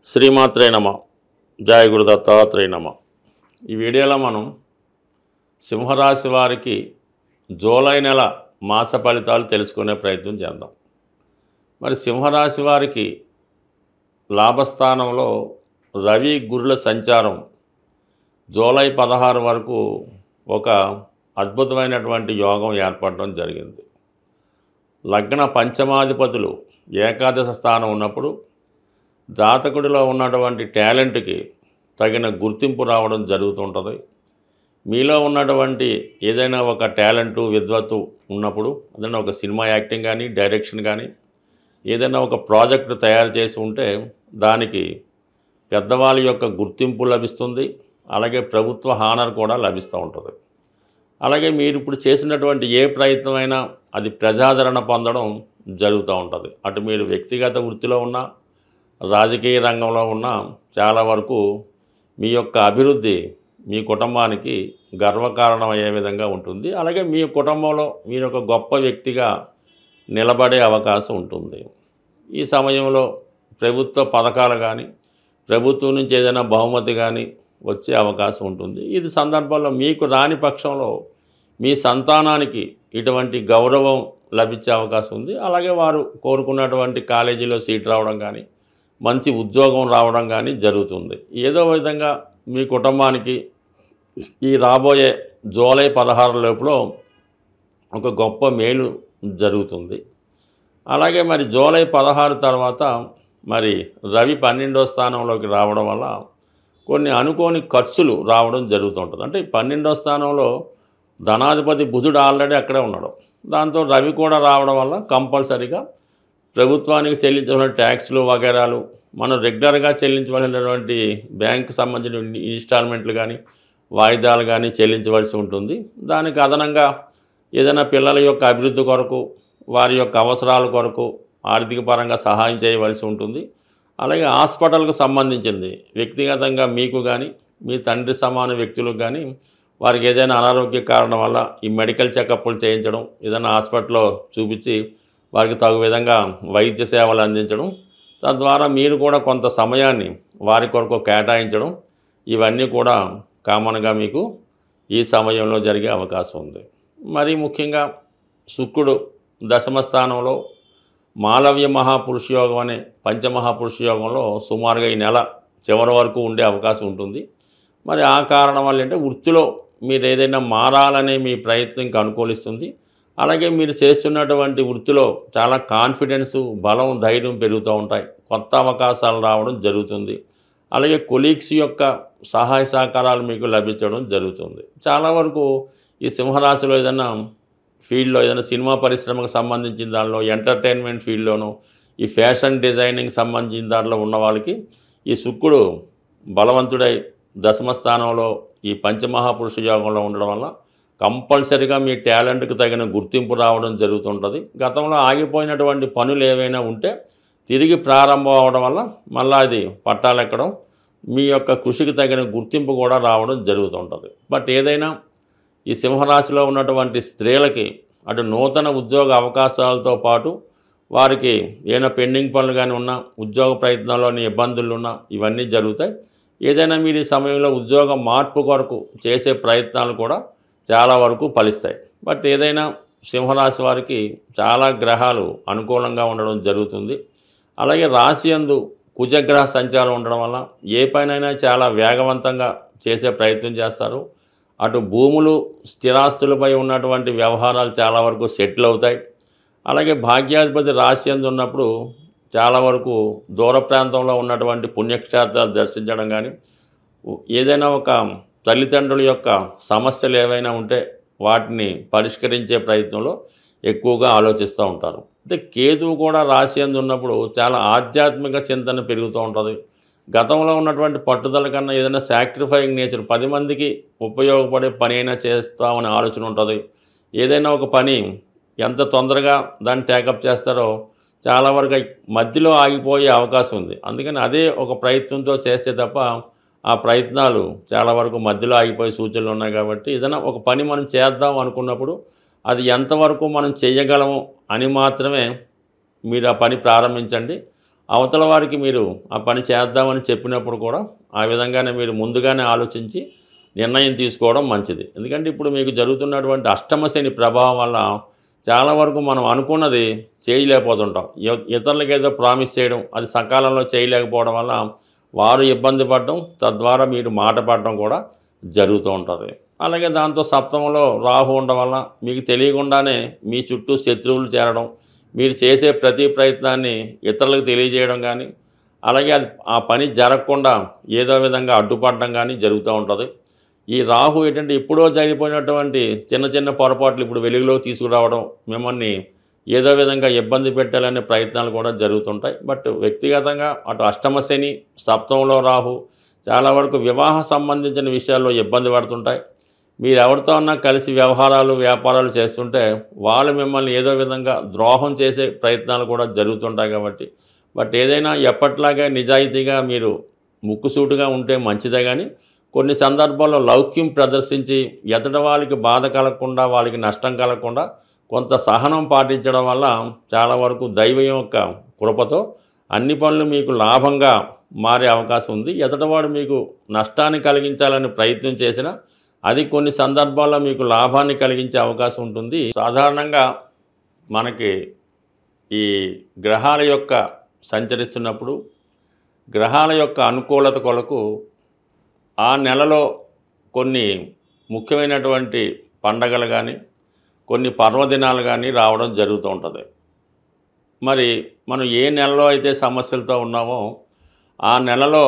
శ్రీమాత్రే నమ. జయ గురు దత్తాత్రేయ నమ. ఈ వీడియోలో మనం సింహరాశి వారికి జూలై నెల మాస ఫలితాలు తెలుసుకునే ప్రయత్నం చేద్దాం. మరి సింహరాశి వారికి లాభస్థానంలో రవి గురుల సంచారం జూలై 16 వరకు ఒక అద్భుతమైనటువంటి యోగం ఏర్పడడం జరిగింది. లగ్న పంచమాధిపతులు ఏకాదశ స్థానం ఉన్నప్పుడు జాతకుడిలో ఉన్నటువంటి టాలెంట్కి తగిన గుర్తింపు రావడం జరుగుతుంటుంది. మీలో ఉన్నటువంటి ఏదైనా ఒక టాలెంటు విద్వత్తు ఉన్నప్పుడు ఏదైనా ఒక సినిమా యాక్టింగ్ కానీ డైరెక్షన్ కానీ ఏదైనా ఒక ప్రాజెక్ట్ తయారు చేసి ఉంటే దానికి పెద్దవాళ్ళ యొక్క గుర్తింపు లభిస్తుంది. అలాగే ప్రభుత్వ హానర్ కూడా లభిస్తూ ఉంటుంది. అలాగే మీరు ఇప్పుడు చేసినటువంటి ఏ ప్రయత్నమైనా అది ప్రజాదరణ పొందడం జరుగుతూ ఉంటుంది. అటు మీరు వ్యక్తిగత వృత్తిలో ఉన్నా రాజకీయ రంగంలో ఉన్న చాలా వరకు మీ యొక్క అభివృద్ధి మీ కుటుంబానికి గర్వకారణం అయ్యే విధంగా ఉంటుంది. అలాగే మీ కుటుంబంలో మీరు ఒక గొప్ప వ్యక్తిగా నిలబడే అవకాశం ఉంటుంది. ఈ సమయంలో ప్రభుత్వ పథకాలు కానీ ప్రభుత్వం నుంచి ఏదైనా బహుమతి కానీ వచ్చే అవకాశం ఉంటుంది. ఇది సందర్భంలో మీకు రాని పక్షంలో మీ సంతానానికి ఇటువంటి గౌరవం లభించే అవకాశం ఉంది. అలాగే వారు కోరుకున్నటువంటి కాలేజీలో సీట్ రావడం కానీ మంచి ఉద్యోగం రావడం కానీ జరుగుతుంది. ఏదో విధంగా మీ కుటుంబానికి ఈ రాబోయే జూలై 16 లోపల ఒక గొప్ప మేలు జరుగుతుంది. అలాగే మరి జూలై 16 తర్వాత మరి రవి 12వ స్థానంలోకి రావడం వల్ల కొన్ని అనుకోని ఖర్చులు రావడం జరుగుతుంటుంది. అంటే 12వ స్థానంలో ధనాధిపతి బుధుడు ఆల్రెడీ అక్కడే ఉన్నాడు. దాంతో రవి కూడా రావడం వల్ల కంపల్సరీగా ప్రభుత్వానికి చెల్లించవలసిన ట్యాక్స్లు వగైరాలు మనం రెగ్యులర్గా చెల్లించవలసినటువంటి బ్యాంకు సంబంధించిన ఇన్స్టాల్మెంట్లు కానీ వాయిదాలు కానీ చెల్లించవలసి ఉంటుంది. దానికి అదనంగా ఏదైనా పిల్లల యొక్క అభివృద్ధి కొరకు వారి యొక్క అవసరాల కొరకు ఆర్థిక పరంగా సహాయం చేయవలసి ఉంటుంది. అలాగే హాస్పిటల్కు సంబంధించింది వ్యక్తిగతంగా మీకు కానీ మీ తండ్రి సమాన వ్యక్తులకు కానీ వారికి ఏదైనా అనారోగ్య కారణం వల్ల ఈ మెడికల్ చెకప్లు చేయించడం, ఏదైనా హాస్పిటల్లో చూపించి వారికి తగు విధంగా వైద్య సేవలు అందించడం, తద్వారా మీరు కూడా కొంత సమయాన్ని వారి కొరకు కేటాయించడం, ఇవన్నీ కూడా కామన్గా మీకు ఈ సమయంలో జరిగే అవకాశం ఉంది. మరి ముఖ్యంగా శుక్రుడు దశమ స్థానంలో మాలవ్య మహాపురుష యోగం అనే పంచమహాపురుష యోగంలో సుమారుగా ఈ నెల చివరి వరకు ఉండే అవకాశం ఉంటుంది. మరి ఆ కారణం వల్ల అంటే వృత్తిలో మీరు ఏదైనా మారాలనే మీ ప్రయత్నంకి అనుకూలిస్తుంది. అలాగే మీరు చేస్తున్నటువంటి వృత్తిలో చాలా కాన్ఫిడెన్సు, బలం, ధైర్యం పెరుగుతూ ఉంటాయి. కొత్త అవకాశాలు రావడం జరుగుతుంది. అలాగే కొలీగ్స్ యొక్క సహాయ సహకారాలు మీకు లభించడం జరుగుతుంది. చాలా వరకు ఈ సింహరాశిలో ఏదైనా ఫీల్డ్లో ఏదైనా సినిమా పరిశ్రమకు సంబంధించిన దానిలో, ఎంటర్టైన్మెంట్ ఫీల్డ్లోనూ, ఈ ఫ్యాషన్ డిజైనింగ్ సంబంధించిన దాంట్లో ఉన్న వాళ్ళకి ఈ శుక్రుడు బలవంతుడై దశమ స్థానంలో ఈ పంచమహాపురుష యోగంలో ఉండడం వల్ల కంపల్సరీగా మీ టాలెంట్కి తగిన గుర్తింపు రావడం జరుగుతుంటుంది. గతంలో ఆగిపోయినటువంటి పనులు ఏవైనా ఉంటే తిరిగి ప్రారంభం అవడం వల్ల మళ్ళీ అది పట్టాలెక్కడం, మీ యొక్క కృషికి తగిన గుర్తింపు కూడా రావడం జరుగుతుంటుంది. బట్ ఏదైనా ఈ సింహరాశిలో ఉన్నటువంటి స్త్రీలకి అటు నూతన ఉద్యోగ అవకాశాలతో పాటు వారికి ఏదైనా పెండింగ్ పనులు కానీ ఉన్నా, ఉద్యోగ ప్రయత్నాల్లోని ఇబ్బందులు ఉన్నా ఇవన్నీ జరుగుతాయి. ఏదైనా మీరు ఈ సమయంలో ఉద్యోగ మార్పు కొరకు చేసే ప్రయత్నాలు కూడా చాలా వరకు ఫలిస్తాయి. బట్ ఏదైనా సింహరాశి వారికి చాలా గ్రహాలు అనుకూలంగా ఉండడం జరుగుతుంది. అలాగే రాశి యందు కుజగ్రహ సంచారం ఉండడం వల్ల ఏ పనైనా చాలా వేగవంతంగా చేసే ప్రయత్నం చేస్తారు. అటు భూములు, స్థిరాస్తులపై ఉన్నటువంటి వ్యవహారాలు చాలా వరకు సెటిల్ అవుతాయి. అలాగే భాగ్యాధిపతి రాశి యందు ఉన్నప్పుడు చాలా వరకు దూర ప్రాంతంలో ఉన్నటువంటి పుణ్యక్షేత్రాలు దర్శించడం కానీ, ఏదైనా ఒక తల్లిదండ్రుల యొక్క సమస్యలు ఏవైనా ఉంటే వాటిని పరిష్కరించే ప్రయత్నంలో ఎక్కువగా ఆలోచిస్తూ ఉంటారు. అంటే కేతువు కూడా రాశి యందు ఉన్నప్పుడు చాలా ఆధ్యాత్మిక చింతన పెరుగుతూ ఉంటుంది. గతంలో ఉన్నటువంటి పట్టుదల కన్నా ఏదైనా సాక్రిఫైయింగ్ నేచర్ 10 మందికి ఉపయోగపడే పని అయినా చేస్తామనే ఆలోచన ఉంటుంది. ఏదైనా ఒక పని ఎంత తొందరగా దాన్ని టేకప్ చేస్తారో చాలా వరకు మధ్యలో ఆగిపోయే అవకాశం ఉంది. అందుకని అదే ఒక ప్రయత్నంతో చేస్తే తప్ప ఆ ప్రయత్నాలు చాలా వరకు మధ్యలో ఆగిపోయే సూచనలు ఉన్నాయి. కాబట్టి ఏదైనా ఒక పని మనం చేద్దాం అనుకున్నప్పుడు అది ఎంతవరకు మనం చేయగలము అని మాత్రమే మీరు ఆ పని ప్రారంభించండి. అవతల వారికి మీరు ఆ పని చేద్దామని చెప్పినప్పుడు కూడా ఆ విధంగానే మీరు ముందుగానే ఆలోచించి నిర్ణయం తీసుకోవడం మంచిది. ఎందుకంటే ఇప్పుడు మీకు జరుగుతున్నటువంటి అష్టమ శని ప్రభావం వల్ల చాలా వరకు మనం అనుకున్నది చేయలేకపోతుంటాం. ఇతరులకు ఏదో ప్రామిస్ చేయడం, అది సకాలంలో చేయలేకపోవడం వల్ల వారు ఇబ్బంది పడడం, తద్వారా మీరు మాట పడడం కూడా జరుగుతూ ఉంటుంది. అలాగే దాంతో సప్తమంలో రాహు ఉండడం వల్ల మీకు తెలియకుండానే మీ చుట్టూ శత్రువులు చేరడం, మీరు చేసే ప్రతి ప్రయత్నాన్ని ఇతరులకు తెలియజేయడం కానీ, అలాగే అది ఆ పని జరగకుండా ఏదో విధంగా అడ్డుపడడం కానీ జరుగుతూ ఉంటుంది. ఈ రాహు ఏంటంటే ఎప్పుడో జరిగిపోయినటువంటి చిన్న చిన్న పొరపాట్లు ఇప్పుడు వెలుగులోకి తీసుకురావడం, మిమ్మల్ని ఏదో విధంగా ఇబ్బంది పెట్టాలనే ప్రయత్నాలు కూడా జరుగుతుంటాయి. బట్ వ్యక్తిగతంగా అటు అష్టమ శని, సప్తమంలో రాహు చాలా వరకు వివాహ సంబంధించిన విషయాల్లో ఇబ్బంది పడుతుంటాయి. మీరు ఎవరితో అన్నా కలిసి వ్యవహారాలు, వ్యాపారాలు చేస్తుంటే వాళ్ళు మిమ్మల్ని ఏదో విధంగా ద్రోహం చేసే ప్రయత్నాలు కూడా జరుగుతుంటాయి కాబట్టి, బట్ ఏదైనా ఎప్పట్లాగే నిజాయితీగా మీరు ముక్కుసూటుగా ఉంటే మంచిదే. కానీ కొన్ని సందర్భాల్లో లౌక్యం ప్రదర్శించి ఎదుటి వాళ్ళకి బాధ కలగకుండా, వాళ్ళకి నష్టం కలగకుండా కొంత సహనం పాటించడం వల్ల చాలా వరకు దైవం యొక్క కృపతో అన్ని పనులు మీకు లాభంగా మారే అవకాశం ఉంది. ఎదుటివాడు మీకు నష్టాన్ని కలిగించాలని ప్రయత్నం చేసినా అది కొన్ని సందర్భాల్లో మీకు లాభాన్ని కలిగించే అవకాశం ఉంటుంది. సాధారణంగా మనకి ఈ గ్రహాల యొక్క సంచరిస్తున్నప్పుడు గ్రహాల యొక్క అనుకూలత కొరకు ఆ నెలలో కొన్ని ముఖ్యమైనటువంటి పండగలు కానీ, కొన్ని పర్వదినాలు కానీ రావడం జరుగుతూ ఉంటుంది. మరి మనం ఏ నెలలో అయితే సమస్యలతో ఉన్నామో ఆ నెలలో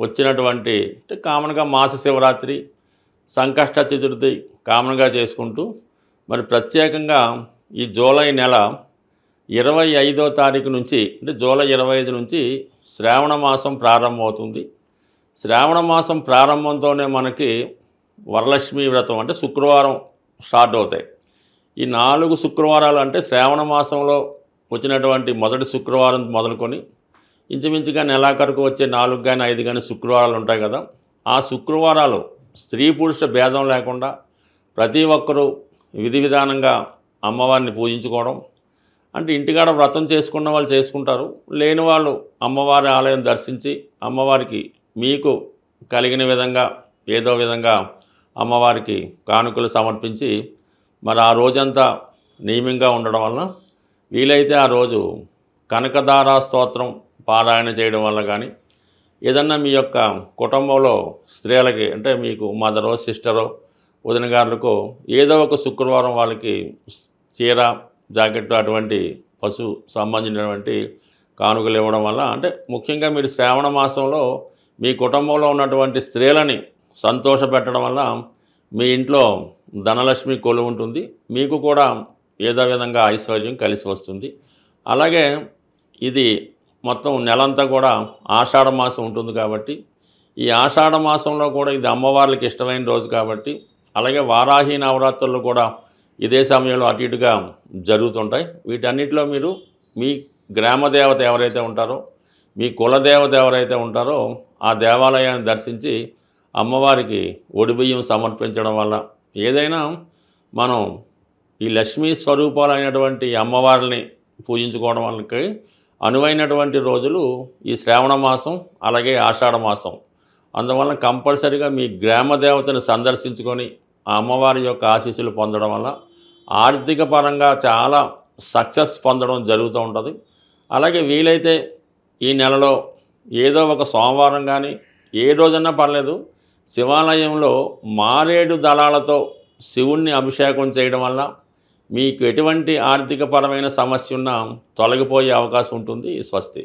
వచ్చినటువంటి అంటే కామన్గా మాస శివరాత్రి, సంకష్ట చతుర్థి కామన్గా చేసుకుంటూ, మరి ప్రత్యేకంగా ఈ జూలై నెల 25వ తారీఖు నుంచి అంటే జూలై 25 నుంచి శ్రావణ మాసం ప్రారంభమవుతుంది. శ్రావణ మాసం ప్రారంభంతోనే మనకి వరలక్ష్మి వ్రతం అంటే శుక్రవారం స్టార్ట్ అవుతాయి. ఈ 4 శుక్రవారాలు అంటే శ్రావణ మాసంలో వచ్చినటువంటి మొదటి శుక్రవారం మొదలుకొని ఇంచుమించుగా నెలాఖరుకు వచ్చే 4 కానీ 5 కానీ శుక్రవారాలు ఉంటాయి కదా. ఆ శుక్రవారాలు స్త్రీ పురుష భేదం లేకుండా ప్రతి ఒక్కరూ విధి విధానంగా అమ్మవారిని పూజించుకోవడం, అంటే ఇంటికాడ వ్రతం చేసుకున్న వాళ్ళు చేసుకుంటారు, లేని వాళ్ళు అమ్మవారి ఆలయం దర్శించి అమ్మవారికి మీకు కలిగిన విధంగా ఏదో విధంగా అమ్మవారికి కానుకలు సమర్పించి మరి ఆ రోజంతా నియమంగా ఉండడం వలన వీలైతే ఆ రోజు కనకదారా స్తోత్రం పారాయణ చేయడం వల్ల కానీ, ఏదన్నా మీ యొక్క కుటుంబంలో స్త్రీలకి అంటే మీకు మదరో, సిస్టరో, వదిన గారులకో ఏదో ఒక శుక్రవారం వాళ్ళకి చీర, జాకెట్ అటువంటి పశు సంబంధించినటువంటి కానుకలు ఇవ్వడం వల్ల, అంటే ముఖ్యంగా మీరు శ్రావణ మాసంలో మీ కుటుంబంలో ఉన్నటువంటి స్త్రీలని సంతోషపెట్టడం వల్ల మీ ఇంట్లో ధనలక్ష్మి కొలువు ఉంటుంది, మీకు కూడా ఏదో విధంగా ఐశ్వర్యం కలిసి వస్తుంది. అలాగే ఇది మొత్తం నెలంతా కూడా ఆషాఢ మాసం ఉంటుంది కాబట్టి ఈ ఆషాఢ మాసంలో కూడా ఇది అమ్మవార్లకి ఇష్టమైన రోజు కాబట్టి, అలాగే వారాహి నవరాత్రులు కూడా ఇదే సమయంలో అటు ఇటుగా జరుగుతుంటాయి. వీటన్నిటిలో మీరు మీ గ్రామదేవత ఎవరైతే ఉంటారో, మీ కులదేవత ఎవరైతే ఉంటారో ఆ దేవాలయాన్ని దర్శించి అమ్మవారికి ఒడిబియ్యం సమర్పించడం వల్ల ఏదైనా మనం ఈ లక్ష్మీ స్వరూపాలైనటువంటి అమ్మవారిని పూజించుకోవడం వల్లకి అనువైనటువంటి రోజులు ఈ శ్రావణ మాసం అలాగే ఆషాఢ మాసం. అందువల్ల కంపల్సరీగా మీ గ్రామ దేవతను సందర్శించుకొని ఆ అమ్మవారి యొక్క ఆశీస్సులు పొందడం వల్ల ఆర్థిక పరంగా చాలా సక్సెస్ పొందడం జరుగుతూ ఉంటుంది. అలాగే వీలైతే ఈ నెలలో ఏదో ఒక సోమవారం కానీ ఏ రోజన్నా పర్లేదు శివాలయంలో మారేడు దళాలతో శివుణ్ణి అభిషేకం చేయడం వల్ల మీకు ఎటువంటి ఆర్థికపరమైన సమస్య ఉన్నా తొలగిపోయే అవకాశం ఉంటుంది. స్వస్తి.